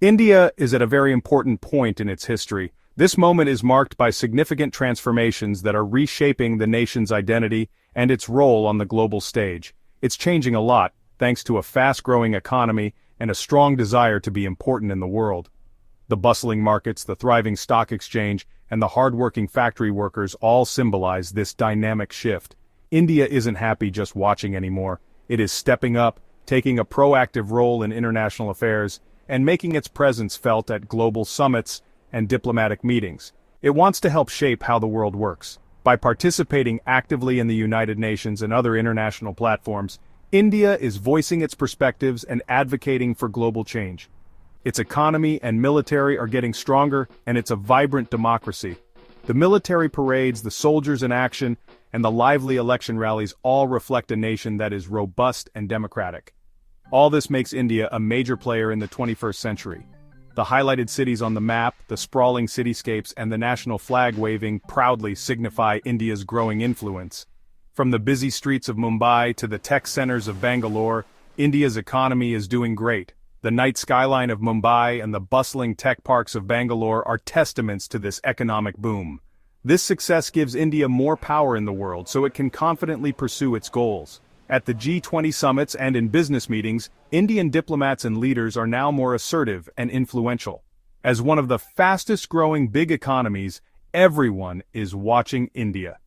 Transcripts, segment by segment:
India is at a very important point in its history. This moment is marked by significant transformations that are reshaping the nation's identity and its role on the global stage. It's changing a lot, thanks to a fast-growing economy and a strong desire to be important in the world. The bustling markets, the thriving stock exchange, and the hard-working factory workers all symbolize this dynamic shift. India isn't happy just watching anymore. It is stepping up, taking a proactive role in international affairs, and making its presence felt at global summits and diplomatic meetings. It wants to help shape how the world works. By participating actively in the United Nations and other international platforms, India is voicing its perspectives and advocating for global change. Its economy and military are getting stronger, and it's a vibrant democracy. The military parades, the soldiers in action, and the lively election rallies all reflect a nation that is robust and democratic. All this makes India a major player in the 21st century. The highlighted cities on the map, the sprawling cityscapes, and the national flag waving proudly signify India's growing influence. From the busy streets of Mumbai to the tech centers of Bangalore, India's economy is doing great. The night skyline of Mumbai and the bustling tech parks of Bangalore are testaments to this economic boom. This success gives India more power in the world so it can confidently pursue its goals. At the G20 summits and in business meetings, Indian diplomats and leaders are now more assertive and influential. As one of the fastest-growing big economies, everyone is watching India.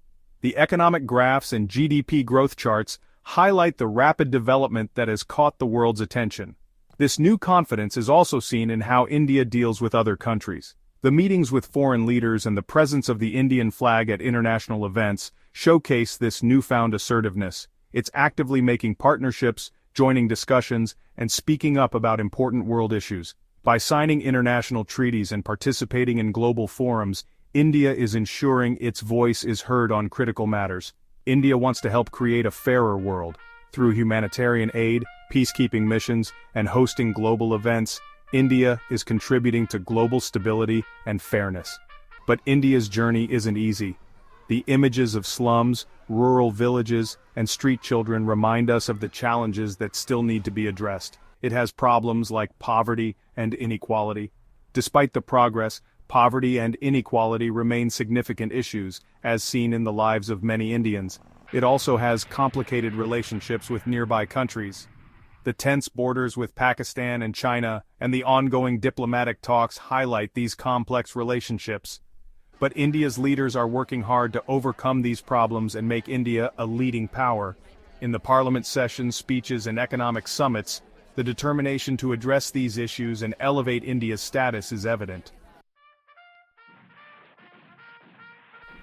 The economic graphs and GDP growth charts highlight the rapid development that has caught the world's attention. This new confidence is also seen in how India deals with other countries. The meetings with foreign leaders and the presence of the Indian flag at international events showcase this newfound assertiveness. It's actively making partnerships, joining discussions, and speaking up about important world issues. By signing international treaties and participating in global forums, India is ensuring its voice is heard on critical matters. India wants to help create a fairer world. Through humanitarian aid, peacekeeping missions, and hosting global events, India is contributing to global stability and fairness. But India's journey isn't easy. The images of slums, rural villages, and street children remind us of the challenges that still need to be addressed. It has problems like poverty and inequality. Despite the progress, poverty and inequality remain significant issues, as seen in the lives of many Indians. It also has complicated relationships with nearby countries. The tense borders with Pakistan and China and the ongoing diplomatic talks highlight these complex relationships. But India's leaders are working hard to overcome these problems and make India a leading power. In the parliament sessions, speeches, and economic summits, the determination to address these issues and elevate India's status is evident.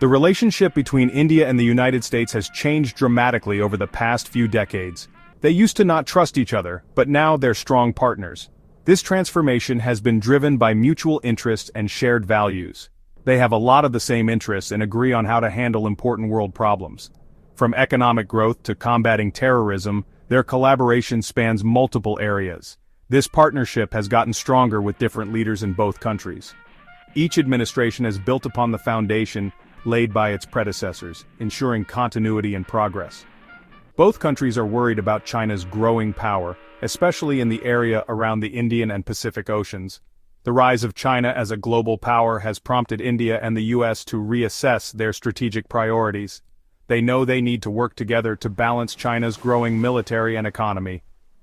The relationship between India and the United States has changed dramatically over the past few decades. They used to not trust each other, but now they're strong partners. This transformation has been driven by mutual interest and shared values. They have a lot of the same interests and agree on how to handle important world problems. From economic growth to combating terrorism, their collaboration spans multiple areas. This partnership has gotten stronger with different leaders in both countries. Each administration has built upon the foundation laid by its predecessors, ensuring continuity and progress. Both countries are worried about China's growing power, especially in the area around the Indian and Pacific Oceans. The rise of China as a global power has prompted India and the US to reassess their strategic priorities. They know they need to work together to balance China's growing military and economy.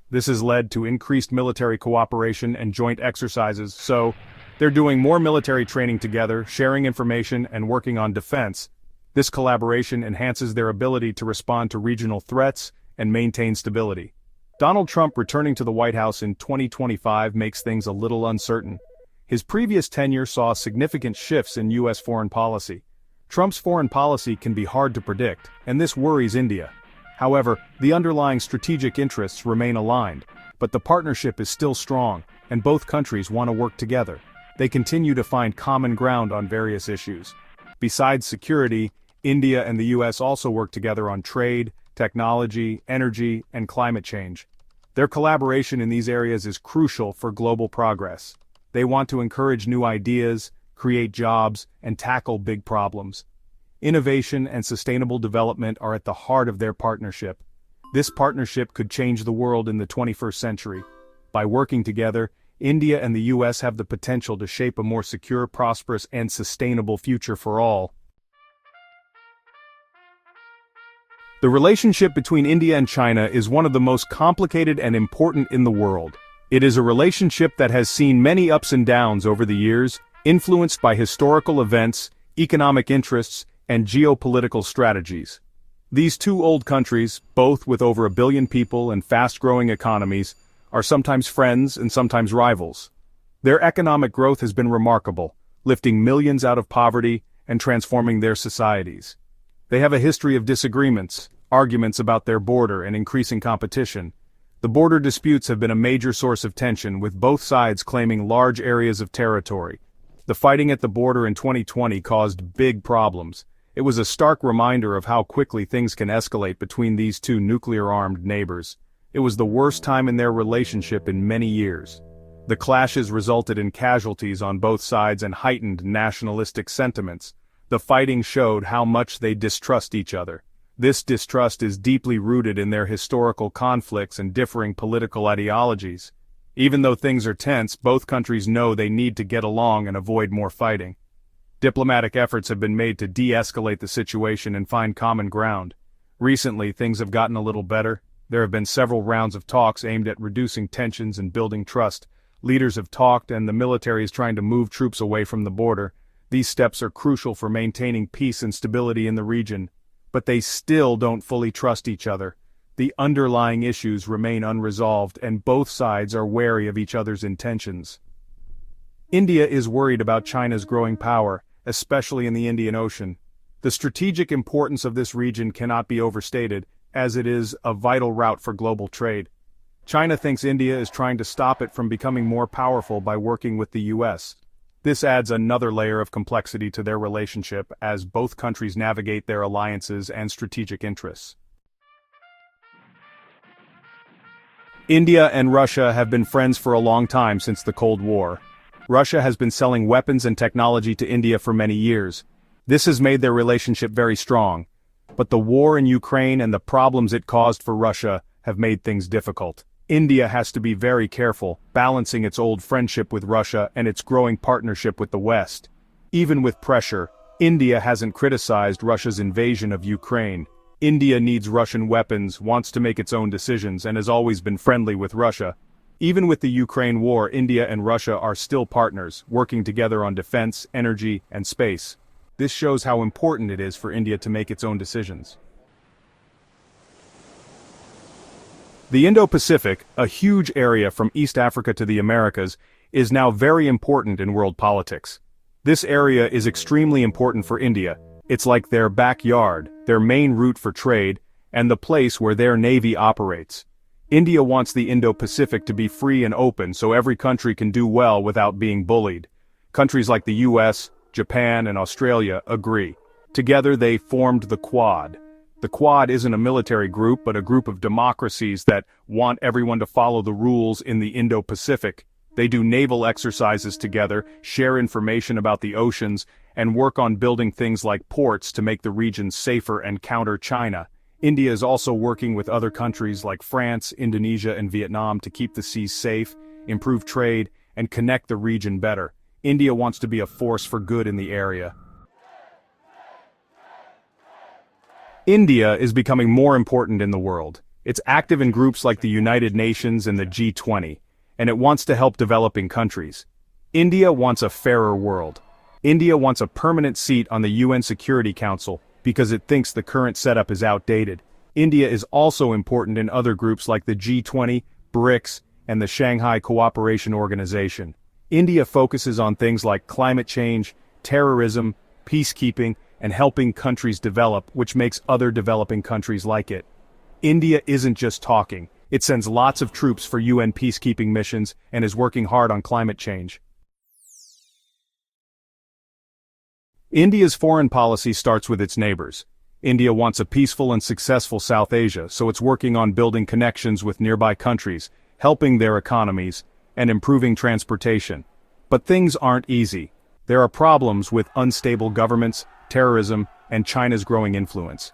This has led to increased military cooperation and joint exercises, so they're doing more military training together, sharing information, and working on defense. This collaboration enhances their ability to respond to regional threats and maintain stability. Donald Trump returning to the White House in 2025 makes things a little uncertain. His previous tenure saw significant shifts in U.S. foreign policy. Trump's foreign policy can be hard to predict, and this worries India. However, the underlying strategic interests remain aligned, but the partnership is still strong, and both countries want to work together. They continue to find common ground on various issues. Besides security, India and the U.S. also work together on trade, technology, energy, and climate change. Their collaboration in these areas is crucial for global progress. They want to encourage new ideas, create jobs, and tackle big problems. Innovation and sustainable development are at the heart of their partnership. This partnership could change the world in the 21st century. By working together, India and the US have the potential to shape a more secure, prosperous, and sustainable future for all. The relationship between India and China is one of the most complicated and important in the world. It is a relationship that has seen many ups and downs over the years, influenced by historical events, economic interests, and geopolitical strategies. These two old countries, both with over 1 billion people and fast-growing economies, are sometimes friends and sometimes rivals. Their economic growth has been remarkable, lifting millions out of poverty and transforming their societies. They have a history of disagreements, arguments about their border, and increasing competition. The border disputes have been a major source of tension, with both sides claiming large areas of territory. The fighting at the border in 2020 caused big problems. It was a stark reminder of how quickly things can escalate between these two nuclear-armed neighbors. It was the worst time in their relationship in many years. The clashes resulted in casualties on both sides and heightened nationalistic sentiments. The fighting showed how much they distrust each other. This distrust is deeply rooted in their historical conflicts and differing political ideologies. Even though things are tense, both countries know they need to get along and avoid more fighting. Diplomatic efforts have been made to de-escalate the situation and find common ground. Recently, things have gotten a little better. There have been several rounds of talks aimed at reducing tensions and building trust. Leaders have talked, and the military is trying to move troops away from the border. These steps are crucial for maintaining peace and stability in the region, but they still don't fully trust each other. The underlying issues remain unresolved, and both sides are wary of each other's intentions. India is worried about China's growing power, especially in the Indian Ocean. The strategic importance of this region cannot be overstated, as it is a vital route for global trade. China thinks India is trying to stop it from becoming more powerful by working with the US. This adds another layer of complexity to their relationship as both countries navigate their alliances and strategic interests. India and Russia have been friends for a long time since the Cold War. Russia has been selling weapons and technology to India for many years. This has made their relationship very strong. But the war in Ukraine and the problems it caused for Russia have made things difficult. India has to be very careful, balancing its old friendship with Russia and its growing partnership with the West. Even with pressure, India hasn't criticized Russia's invasion of Ukraine. India needs Russian weapons, wants to make its own decisions, and has always been friendly with Russia. Even with the Ukraine war, India and Russia are still partners, working together on defense, energy, and space. This shows how important it is for India to make its own decisions. The Indo-Pacific, a huge area from East Africa to the Americas, is now very important in world politics. This area is extremely important for India. It's like their backyard, their main route for trade, and the place where their navy operates. India wants the Indo-Pacific to be free and open so every country can do well without being bullied. Countries like the US, Japan, and Australia agree. Together they formed the Quad. The Quad isn't a military group but a group of democracies that want everyone to follow the rules in the Indo-Pacific. They do naval exercises together, share information about the oceans, and work on building things like ports to make the region safer and counter China. India is also working with other countries like France, Indonesia, and Vietnam to keep the seas safe, improve trade, and connect the region better. India wants to be a force for good in the area. India is becoming more important in the world. It's active in groups like the United Nations and the G20, and it wants to help developing countries. India wants a fairer world. India wants a permanent seat on the UN Security Council because it thinks the current setup is outdated. India is also important in other groups like the G20, BRICS, and the Shanghai Cooperation Organization. India focuses on things like climate change, terrorism, peacekeeping, and helping countries develop, which makes other developing countries like it. India isn't just talking. It sends lots of troops for UN peacekeeping missions and is working hard on climate change. India's foreign policy starts with its neighbors. India wants a peaceful and successful South Asia, so it's working on building connections with nearby countries, helping their economies, and improving transportation. But things aren't easy. There are problems with unstable governments, terrorism, and China's growing influence.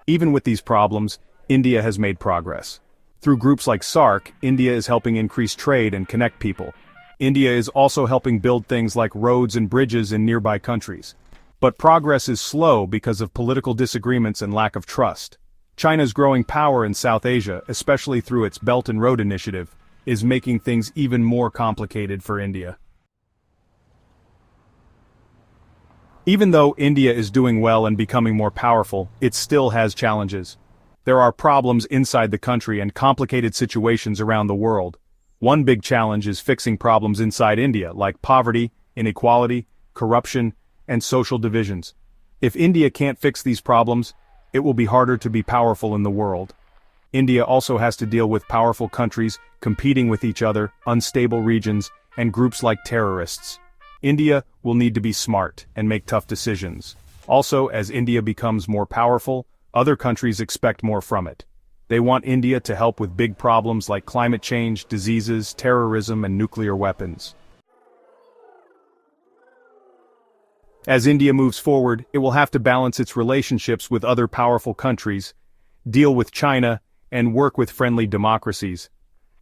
Even with these problems, India has made progress. Through groups like SAARC, India is helping increase trade and connect people. India is also helping build things like roads and bridges in nearby countries. But progress is slow because of political disagreements and lack of trust. China's growing power in South Asia, especially through its Belt and Road Initiative, is making things even more complicated for India. Even though India is doing well and becoming more powerful, it still has challenges. There are problems inside the country and complicated situations around the world. One big challenge is fixing problems inside India, like poverty, inequality, corruption, and social divisions. If India can't fix these problems, it will be harder to be powerful in the world. India also has to deal with powerful countries competing with each other, unstable regions, and groups like terrorists. India will need to be smart and make tough decisions. Also, as India becomes more powerful, other countries expect more from it. They want India to help with big problems like climate change, diseases, terrorism, and nuclear weapons. As India moves forward, it will have to balance its relationships with other powerful countries, deal with China, and work with friendly democracies.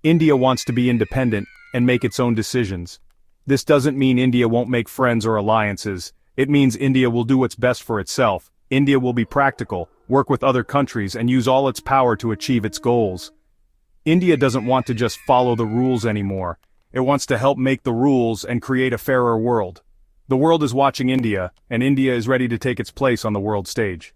India wants to be independent and make its own decisions. This doesn't mean India won't make friends or alliances. It means India will do what's best for itself. India will be practical, work with other countries, and use all its power to achieve its goals. India doesn't want to just follow the rules anymore. It wants to help make the rules and create a fairer world. The world is watching India, and India is ready to take its place on the world stage.